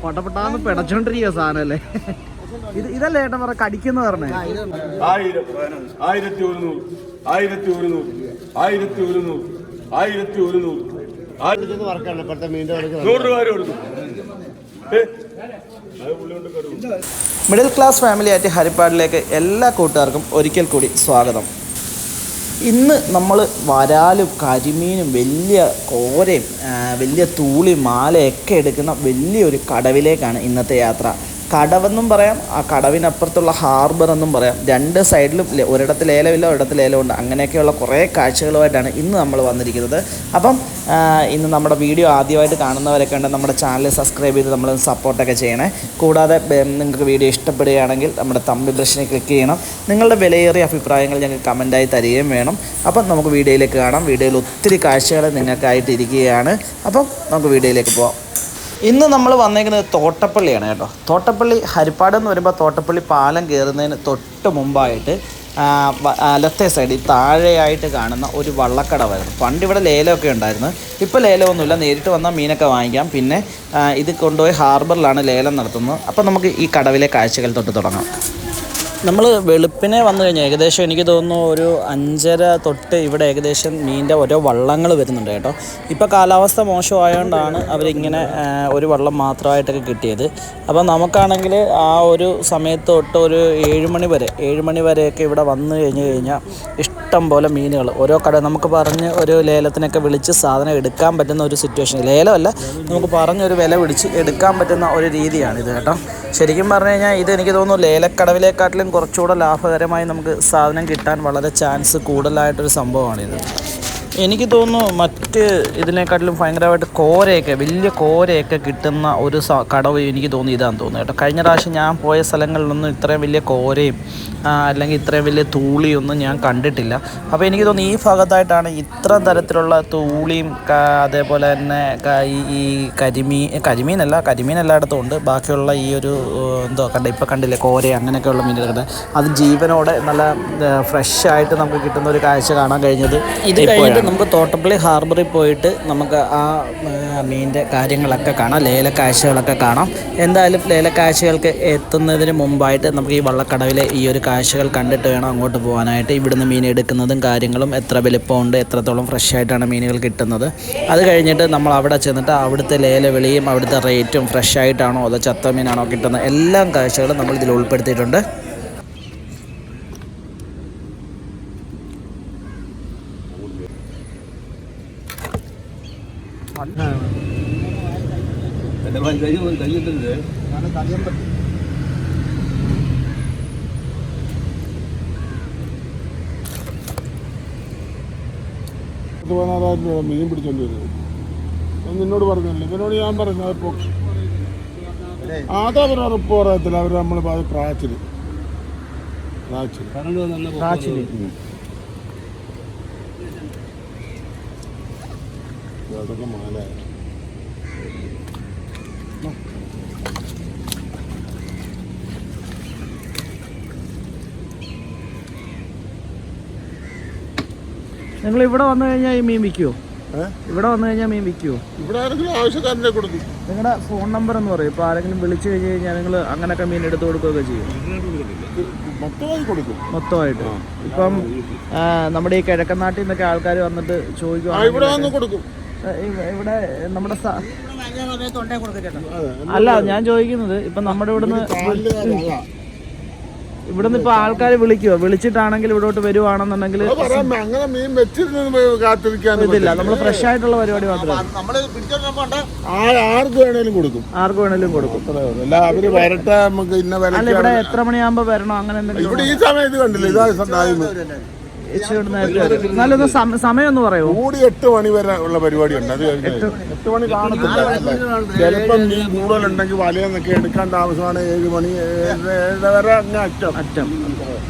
പൊട്ടപ്പെട്ടാന്ന് പിടച്ചോണ്ടിരിക്കുക സാധനം അല്ലേ? ഇതല്ലേ ഏട്ടൻ പറ കടിക്കുന്ന പറഞ്ഞേ? 1000, 1100, 1100, 1100, 1100, 100 രൂപ കൊടുക്കും. മിഡിൽ ക്ലാസ് ഫാമിലി ആയിട്ട് ഹരിപ്പാടിലേക്ക് എല്ലാ കൂട്ടുകാർക്കും ഒരിക്കൽ കൂടി സ്വാഗതം. ഇന്ന് നമ്മൾ വരാലും കരിമീനും വലിയ കോരയും വലിയ തൂളിയും മാലയൊക്കെ എടുക്കുന്ന വലിയൊരു കടവിലേക്കാണ് ഇന്നത്തെ യാത്ര. കടവെന്നും പറയാം, ആ കടവിനപ്പുറത്തുള്ള ഹാർബർ എന്നും പറയാം. രണ്ട് സൈഡിലും ഒരിടത്ത് ലേലമില്ല, ഒരിടത്ത് ലേലമുണ്ട്. അങ്ങനെയൊക്കെയുള്ള കുറേ കാഴ്ചകളുമായിട്ടാണ് ഇന്ന് നമ്മൾ വന്നിരിക്കുന്നത്. അപ്പം ഇന്ന് നമ്മുടെ വീഡിയോ ആദ്യമായിട്ട് കാണുന്നവരൊക്കെ ഉണ്ട്, നമ്മുടെ ചാനൽ സബ്സ്ക്രൈബ് ചെയ്ത് നമ്മൾ സപ്പോർട്ടൊക്കെ ചെയ്യണേ. കൂടാതെ നിങ്ങൾക്ക് വീഡിയോ ഇഷ്ടപ്പെടുകയാണെങ്കിൽ നമ്മുടെ തമ്പി ബ്രഷിനെ ക്ലിക്ക് ചെയ്യണം. നിങ്ങളുടെ വിലയേറിയ അഭിപ്രായങ്ങൾ ഞങ്ങൾക്ക് കമൻറ്റായി തരികയും വേണം. അപ്പം നമുക്ക് വീഡിയോയിലേക്ക് കാണാം. വീഡിയോയിൽ ഒത്തിരി കാഴ്ചകൾ നിങ്ങൾക്കായിട്ട് ഇരിക്കുകയാണ്. അപ്പം നമുക്ക് വീഡിയോയിലേക്ക് പോകാം. ഇന്ന് നമ്മൾ വന്നേക്കുന്നത് തോട്ടപ്പള്ളിയാണ് കേട്ടോ. തോട്ടപ്പള്ളി ഹരിപ്പാട് എന്ന് വരുമ്പോൾ തോട്ടപ്പള്ളി പാലം കയറുന്നതിന് തൊട്ട് മുമ്പായിട്ട് വലത്തെ സൈഡിൽ താഴെയായിട്ട് കാണുന്ന ഒരു വള്ളക്കടവായിരുന്നു. പണ്ട് ഇവിടെ ലേലമൊക്കെ ഉണ്ടായിരുന്നു. ഇപ്പോൾ ലേലമൊന്നുമില്ല, നേരിട്ട് വന്നാൽ മീനൊക്കെ വാങ്ങിക്കാം. പിന്നെ ഇത് കൊണ്ടുപോയി ഹാർബറിലാണ് ലേലം നടത്തുന്നത്. അപ്പോൾ നമുക്ക് ഈ കടവിലെ കാഴ്ചകൾ തൊട്ട് തുടങ്ങാം. നമ്മൾ വെളുപ്പിനെ വന്നു കഴിഞ്ഞാൽ ഏകദേശം എനിക്ക് തോന്നുന്നു ഒരു 5:30 തൊട്ട് ഇവിടെ ഏകദേശം മീനിൻ്റെ ഓരോ വള്ളങ്ങൾ വരുന്നുണ്ട് കേട്ടോ. ഇപ്പോൾ കാലാവസ്ഥ മോശമായതുകൊണ്ടാണ് അവരിങ്ങനെ ഒരു വള്ളം മാത്രമായിട്ടൊക്കെ കിട്ടിയത്. അപ്പോൾ നമുക്കാണെങ്കിൽ ആ ഒരു സമയത്ത് തൊട്ട് ഒരു 7 മണി വരെയൊക്കെ ഇവിടെ വന്നു കഴിഞ്ഞാൽ ഇഷ്ടം പോലെ മീനുകൾ ഓരോ കട നമുക്ക് പറഞ്ഞ് ഒരു ലേലത്തിനൊക്കെ വിളിച്ച് സാധനം എടുക്കാൻ പറ്റുന്ന ഒരു സിറ്റുവേഷൻ. ലേലമല്ല, നമുക്ക് പറഞ്ഞൊരു വില വിളിച്ച് എടുക്കാൻ പറ്റുന്ന ഒരു രീതിയാണിത് കേട്ടോ. ശരിക്കും പറഞ്ഞു കഴിഞ്ഞാൽ ഇത് എനിക്ക് തോന്നുന്നു ലേലക്കടവിലേക്കാട്ടിലും കുറച്ചുകൂടെ ലാഭകരമായി നമുക്ക് സാധനം കിട്ടാൻ വളരെ ചാൻസ് കൂടുതലായിട്ടൊരു സംഭവമാണിത്. എനിക്ക് തോന്നുന്നു മറ്റ് ഇതിനെക്കാട്ടിലും ഭയങ്കരമായിട്ട് വലിയ കോരയൊക്കെ കിട്ടുന്ന ഒരു കടവ് എനിക്ക് തോന്നി ഇതാണെന്ന് തോന്നുന്നു കേട്ടോ. കഴിഞ്ഞ പ്രാവശ്യം ഞാൻ പോയ സ്ഥലങ്ങളിലൊന്നും ഇത്രയും വലിയ കോരയും അല്ലെങ്കിൽ ഇത്രയും വലിയ തൂളിയൊന്നും ഞാൻ കണ്ടിട്ടില്ല. അപ്പോൾ എനിക്ക് തോന്നുന്നു ഈ ഭാഗത്തായിട്ടാണ് ഇത്ര തരത്തിലുള്ള തൂളിയും അതേപോലെ തന്നെ ഈ കരിമീൻ എല്ലായിടത്തും ഉണ്ട്. ബാക്കിയുള്ള ഈ ഒരു ഇപ്പോൾ കണ്ടില്ലേ കോര അങ്ങനെയൊക്കെയുള്ള മീനുകളുണ്ട്. അത് ജീവനോടെ നല്ല ഫ്രഷായിട്ട് നമുക്ക് കിട്ടുന്ന ഒരു കാഴ്ച കാണാൻ കഴിഞ്ഞത്. ഇത് കഴിഞ്ഞിട്ട് നമുക്ക് തോട്ടപ്പള്ളി ഹാർബറിൽ പോയിട്ട് നമുക്ക് ആ മീനിൻ്റെ കാര്യങ്ങളൊക്കെ കാണാം, ലേലക്കാഴ്ചകളൊക്കെ കാണാം. എന്തായാലും ലേലക്കാഴ്ചകൾക്ക് എത്തുന്നതിന് മുമ്പായിട്ട് നമുക്ക് ഈ വള്ളക്കടവിലെ ഈ ഒരു കാഴ്ചകൾ കണ്ടിട്ട് വേണം അങ്ങോട്ട് പോകാനായിട്ട്. ഇവിടുന്ന് മീൻ എടുക്കുന്നതും കാര്യങ്ങളും, എത്ര വലിപ്പമുണ്ട്, എത്രത്തോളം ഫ്രഷായിട്ടാണ് മീനുകൾ കിട്ടുന്നത്. അത് കഴിഞ്ഞിട്ട് നമ്മൾ അവിടെ ചെന്നിട്ട് അവിടുത്തെ ലേലവിളിയും അവിടുത്തെ റേറ്റും ഫ്രഷായിട്ടാണോ അതോ ചത്ത മീനാണോ കിട്ടുന്നത് എല്ലാം കാഴ്ചകളും നമ്മൾ ഇതിൽ ഉൾപ്പെടുത്തിയിട്ടുണ്ട്. മീൻ പിടിച്ചോണ്ട് വരുന്നത് നിന്നോട് പറഞ്ഞല്ലേ? ഇവനോട് ഞാൻ പറഞ്ഞു അതാ അവർ ഉറപ്പ് പറയത്തില്ല. അവർ നമ്മൾ പ്രാച്ചില് അതൊക്കെ മാല നിങ്ങൾ ഇവിടെ വന്നു കഴിഞ്ഞാൽ ഈ മീൻ വിൽക്കുമോ? ഇവിടെ വന്നു കഴിഞ്ഞാൽ മീൻ വിൽക്കുമോ? ഇവിടെ ആരെങ്കിലും ആവശ്യക്കാരനെ കൊടുക്കും. നിങ്ങളുടെ ഫോൺ നമ്പർ എന്ന് പറയും. ഇപ്പോൾ ആരെങ്കിലും വിളിച്ചു കഴിഞ്ഞ് കഴിഞ്ഞാൽ നിങ്ങൾ അങ്ങനെയൊക്കെ മീൻ എടുത്ത് കൊടുക്കുകയൊക്കെ ചെയ്യും? മൊത്തമായി കൊടുക്കും. മൊത്തമായിട്ട്. ഇപ്പം നമ്മുടെ ഈ കിഴക്കൻ നാട്ടിൽ നിന്നൊക്കെ ആൾക്കാർ വന്നിട്ട് ചോദിക്കും. ഇവിടെ നമ്മുടെ അല്ല, ഞാൻ ചോദിക്കുന്നത് ഇപ്പം നമ്മുടെ ഇവിടുന്ന് ഇപ്പൊ ആൾക്കാർ വിളിക്കുവോ? വിളിച്ചിട്ടാണെങ്കിൽ ഇവിടോട്ട് വരുവാണെന്നുണ്ടെങ്കിൽ അങ്ങനെ മീൻ വെച്ചിരുന്ന് ഇതില്ല, നമ്മൾ ഫ്രഷ് ആയിട്ടുള്ള പരിപാടി മാത്രമേ ആർക്ക് വേണേലും കൊടുക്കും. അല്ല, അവര് വരട്ടെ, നമുക്ക് ഇന്ന വില. അല്ല, ഇവിടെ എത്ര മണിയാകുമ്പോ വരണോ അങ്ങനെ എന്തെങ്കിലും? ഇവിടെ ഈ സമയത്ത് കണ്ടില്ല, ഇതാ ടൈം. നല്ലൊന്ന് സമയം ഒന്ന് പറയോ? കൂടി 8 മണി വരെ ഉള്ള പരിപാടി ഉണ്ട്. അത് 8 മണി കാണത്തില്ല. ചിലപ്പം മീൻ കൂടുതലുണ്ടെങ്കിൽ വലയെന്നൊക്കെ എടുക്കാൻ താമസമാണ്. 7 മണി 7 വരെ അറ്റം.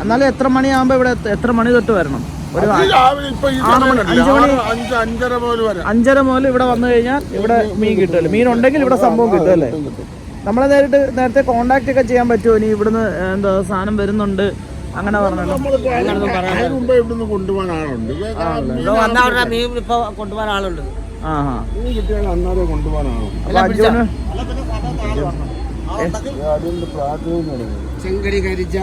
എന്നാലും എത്ര മണിയാകുമ്പോ ഇവിടെ എത്ര മണി തൊട്ട് വരണം? ഒരു 5:30 മുതൽ ഇവിടെ വന്നു കഴിഞ്ഞാൽ ഇവിടെ മീൻ കിട്ടുമല്ലോ. മീൻ ഉണ്ടെങ്കിൽ ഇവിടെ സംഭവം കിട്ടും അല്ലേ? നമ്മളെ നേരത്തെ കോണ്ടാക്ട് ഒക്കെ ചെയ്യാൻ പറ്റുമോ? ഇനി ഇവിടുന്ന് എന്താ സാധനം വരുന്നുണ്ട് അങ്ങനെ പറഞ്ഞല്ലോ. ഇവിടുന്ന് കൊണ്ടുപോകാൻ ആളുണ്ട്. കൊണ്ടുപോകാൻ ആളുണ്ട്. കൊണ്ടുപോകാൻ ആളുണ്ട്. ചെങ്കടി കരിച്ച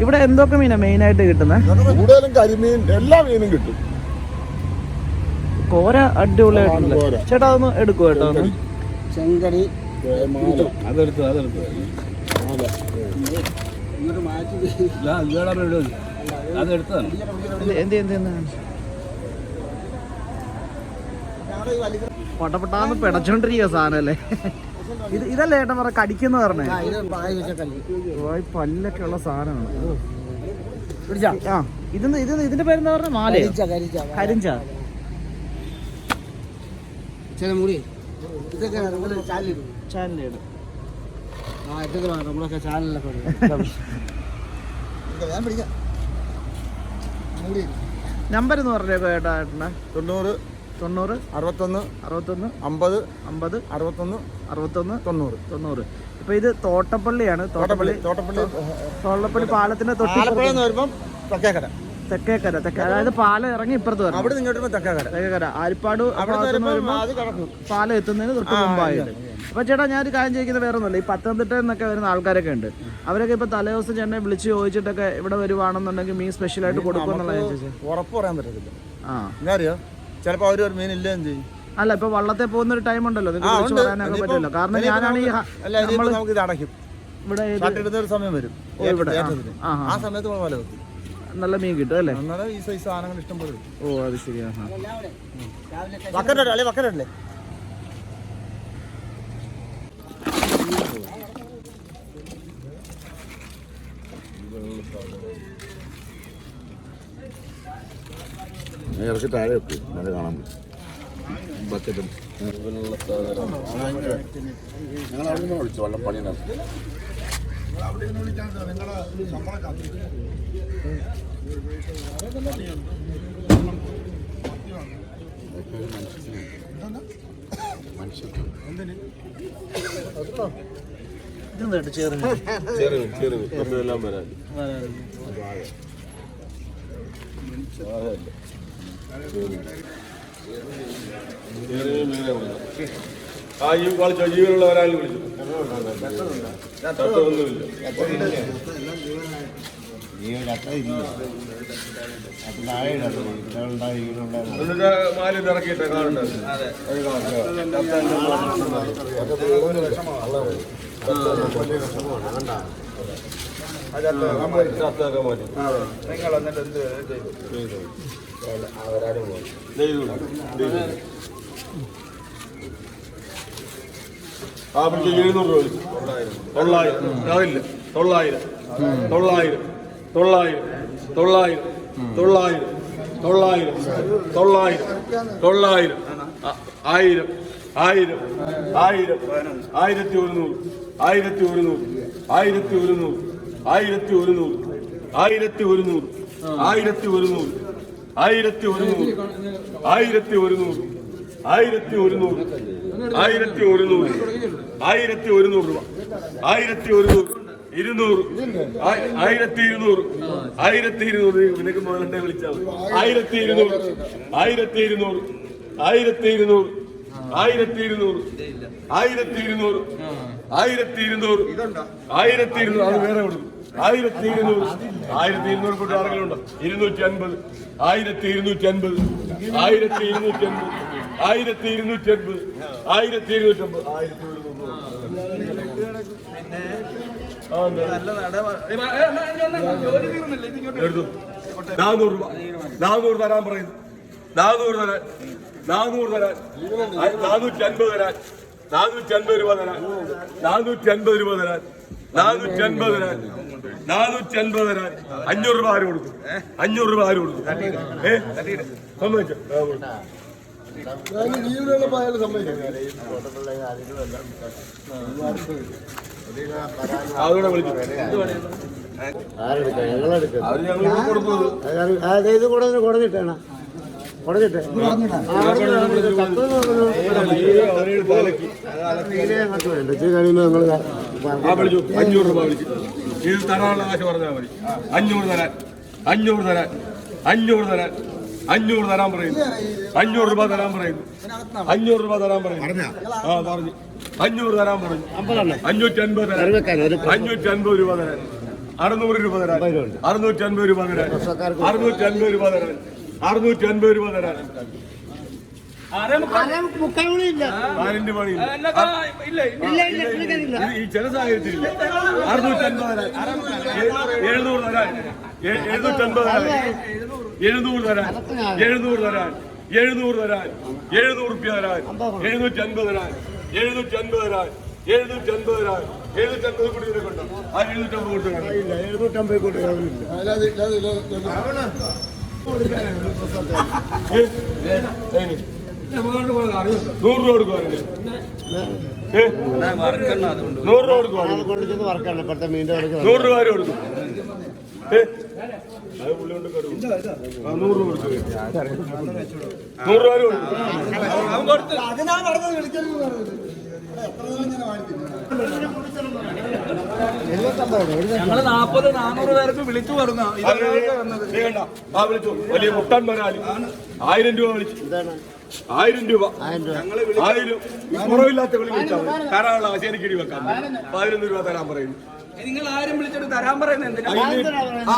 ഇവിടെ എന്തൊക്കെ മീനാ മെയിനായിട്ട് കിട്ടുന്നത്? കൂടുതലും കരിമീൻ, എല്ലാ മീനും കിട്ടും. കോര അടിപൊളിയായിട്ടുണ്ട്. ചേട്ടാ അതൊന്ന് എടുക്കുവോ കേട്ടോ? ചെങ്കടി അതെടുത്ത് അതെടുത്താണ്. പടപെട്ടാന്ന് പിടച്ചോണ്ടിരിക്കുക സാധനം അല്ലേ? ഇതല്ലേ ഏട്ടൻ പറ കടിക്കുന്ന പറഞ്ഞേ? പല്ലൊക്കെ ഉള്ള സാധനമാണ്. ആ ഇതിന്റെ പേരെന്താ പറഞ്ഞ? മാല കരിഞ്ച മുടി ഇതൊക്കെ ചാനലിടും. ഇതൊക്കെ നമ്മളൊക്കെ ചാനലിലൊക്കെ നമ്പർ എന്ന് പറഞ്ഞേക്കോ ഏട്ടാ? 90 90 61 61 50 50 61 61 90. 90. ഇപ്പൊ ഇത് തോട്ടപ്പള്ളിയാണ്. തോട്ടപ്പള്ളി പാലത്തിന്റെ വരുമ്പം തെക്കേക്കര, അതായത് പാലം ഇറങ്ങി ഇപ്പുറത്ത് വരണം. അവിടെ ഇങ്ങോട്ട് തെക്കേക്കര, ആരിപ്പാട് പാലം എത്തുന്നതിന് തൊട്ട് മുമ്പായിട്ട്. അപ്പൊ ചേട്ടാ ഞാനൊരു കാര്യം ചോദിക്കുന്നത് വേറെ ഒന്നുമില്ല. ഈ പത്തനംതിട്ടയിൽ നിന്നൊക്കെ വരുന്ന ആൾക്കാരൊക്കെ ഉണ്ട്. അവരൊക്കെ ഇപ്പൊ തലേദിവസം ചേട്ടനെ വിളിച്ച് ചോദിച്ചിട്ടൊക്കെ ഇവിടെ വരുവാണെന്നുണ്ടെങ്കിൽ മീൻ സ്പെഷ്യൽ ആയിട്ട് കൊടുക്കുമെന്നുള്ള ഉറപ്പ് പറയാൻ പറ്റത്തില്ല. ആ എന്താ അറിയോ, ചിലപ്പോ അവര് ഒരു മീൻ ഇല്ലെന്ന് ചെയ്യും. അല്ല ഇപ്പൊ വള്ളത്തെ പോകുന്ന ഒരു ടൈം ഉണ്ടല്ലോ, നിങ്ങൾക്ക് പറയാനൊക്കെ പറ്റില്ല. കാരണം ഞാനാണ് നമുക്ക് ഇത് അടയ്ക്കും. ഇവിടെ ഒരു സമയം വരും, ആ സമയത്ത് പോലെ നല്ല മീൻ കിട്ടും അല്ലേ? ഈ സൈസ് സാധനങ്ങൾ ഇഷ്ടം പോലെ. ഓ അത് ശരിയാ. വക്കരല്ലേ വക്കരല്ലേ ഇറക്കി താഴെ വെക്കും, നല്ല കാണാൻ ബക്കറ്റും. ഞങ്ങൾ അവിടെ നിന്ന് വിളിച്ചു വള്ളം പണി നടത്തി. എല്ലാം വരാൻ ഈ കളിച്ചോ ജീവനുള്ള വരാനും വിളിച്ചു. മാലി ഇറക്കിയിട്ട് കാണുന്നത് മാറ്റി ആ പിടിച്ച 700 രൂപ. 900 അതില്ല. 900 900 900 900 900 900 900 900 1000 1000 1000 1100 1100 1100 1100 1100 1100 1100 1100 1100 1100 രൂപ 1100 200 1200 1200 നിനക്ക് മുതലെന്നെ വിളിച്ചാൽ 1200 1200 1200 1200 1200 1200 അത് വേറെ കൊടുക്കും. 1200 1200 കൊണ്ട് ആരെങ്കിലും ഉണ്ടോ? 250 1250 1250 1250 1250 എടുത്തു. 400 രൂപ 400 തരാൻ പറയുന്നു. 400 തരാൻ 400 തരാൻ 450 തരാൻ 450 രൂപ തരാൻ 450 രൂപ തരാൻ 450 തരാൻ 450 തരാൻ 500 രൂപ ആര് കൊടുക്കും? 500 രൂപ ആര് കൊടുക്കും? സമ്മതിച്ചോ? അതോടെ വിളിച്ചു. അത് ഞങ്ങൾ കൊടുക്കുന്നത് ഇത് കൊടുത്തിട്ടാണ് കൊടുത്തിട്ട് വിളിച്ചു. 500 രൂപ വിളിച്ചു. ഇത് തരാനുള്ള കാശ് പറഞ്ഞാൽ മതി. 500 തരാൻ 500 തരാൻ 500 തരാൻ 500 തരാൻ പറയുന്നു. 500 രൂപ തരാൻ പറയുന്നു. 500 രൂപ തരാൻ പറയുന്നു. ആ പറഞ്ഞു 500 തരാൻ പറഞ്ഞു. 550 തരാൻ. 550 രൂപ തരാൻ. 600 രൂപ തരാൻ. 650 രൂപ തരാൻ. 650 രൂപ തരാൻ. 650 രൂപ തരാൻ. ആരിന്റെ പണിയില്ല. ഈ ചില സാഹചര്യത്തിലില്ല. 650 തരാൻ. 700 തരാൻ. 750 തരാൻ. 700 തരാൻ. 700 തരാൻ. 700 തരാൻ. 700 റുപ്യ തരാൻ. 750 തരാൻ. 750 തരാൻ. 750 തരാൻ. 750 കൂടി ഇതിലേക്കുണ്ടോ? ആ 750 കൊടുത്തു. 750 കൂട്ടി $100 കൊടുക്കുവാ. 100 രൂപ കൊടുക്കുവാ. 100 രൂപ കൊടുക്കും. 100 രൂപ കൊടുക്കും. 100 രൂപ കൊടുക്കും. ഞങ്ങള് 40-400 പേർക്ക് വിളിച്ചു പറഞ്ഞു. ആ വിളിച്ചു. വലിയ മുട്ടൻ വരാല് 1000 രൂപ വിളിച്ചു. 1000 രൂപ. 1000 കുറവില്ലാത്ത വിളി വിളിച്ചാൽ ധാരാളം ആശാനിക്കിടി വെക്കാൻ 11 രൂപ തരാൻ പറയുന്നു. നിങ്ങൾ ആരും വിളിച്ചിട്ട് തരാൻ പറയുന്നത് എന്തിനാ?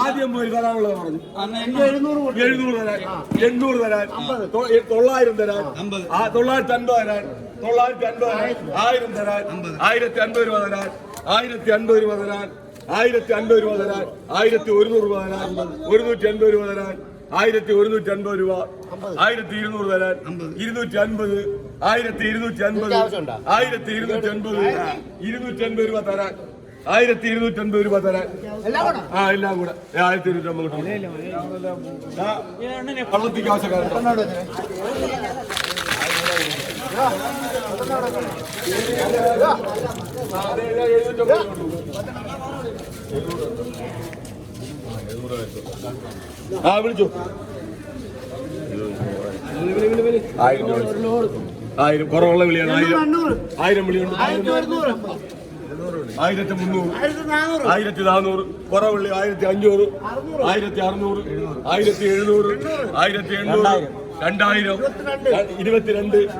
ആദ്യം പോയി തരാനുള്ളത് പറഞ്ഞു. 700 തരാൻ. 800 തരാൻ. 900 തരാൻ. 950 തരാൻ. 950 തരാൻ. 1000 തരാൻ. 1050 രൂപ തരാൻ. 1050 രൂപ തരാൻ. 1050 രൂപ തരാൻ. 1100 രൂപ തരാൻ. 150 രൂപ തരാൻ. 1150 രൂപ. 1200 തരാൻ. 250. 1250. 1250. 250 രൂപ തരാൻ. 1250 രൂപ തരാൻ. ആ എല്ലാം കൂടെ 1250 വള്ളത്തിക്ക് ആവശ്യക്കാരൻ. ആ വിളിച്ചു. 1000 കുറവുള്ള വിളിയാണ്. 1000 വിളിയുണ്ട്. 1300. 1400 കുറവുള്ളി. 1500. 1600. 1700. 1800. 2000.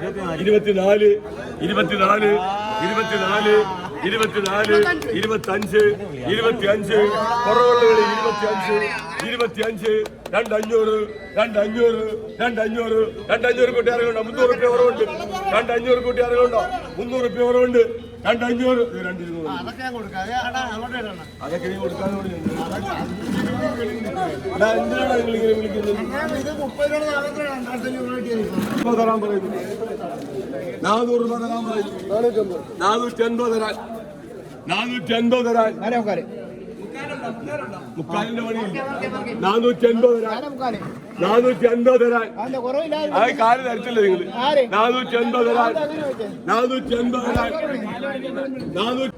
22. 24. 24. 24. 24. 25. 25 കുറവുള്ള വിളി. 25. 25. 2500. 2500. 2500. 2500 കൂട്ടി അറിവുണ്ടോ? 300 റുപ്യ കുറവുണ്ട്. 2500 കൂട്ടി അറിവുണ്ടോ? 300 റുപ്യ കുറവുണ്ട്. 2500. 200. അതൊക്കെ നീ കൊടുക്കാതെ എന്തിനാണ് നിങ്ങൾ ഇങ്ങനെ വിളിക്കുന്നത്? തരാൻ പറയുന്നു. 400 രൂപ തരാൻ പറയുന്നു. 450 തരാൻ. 450 തരാൻ. മുക്കാലിന്റെ പണിയില്ല. 450 തരാൻ. 450 തരാൻ. ആ കാല് തരത്തില്ല നിങ്ങൾ. 450 തരാൻ. 450 തരാൻ. 400.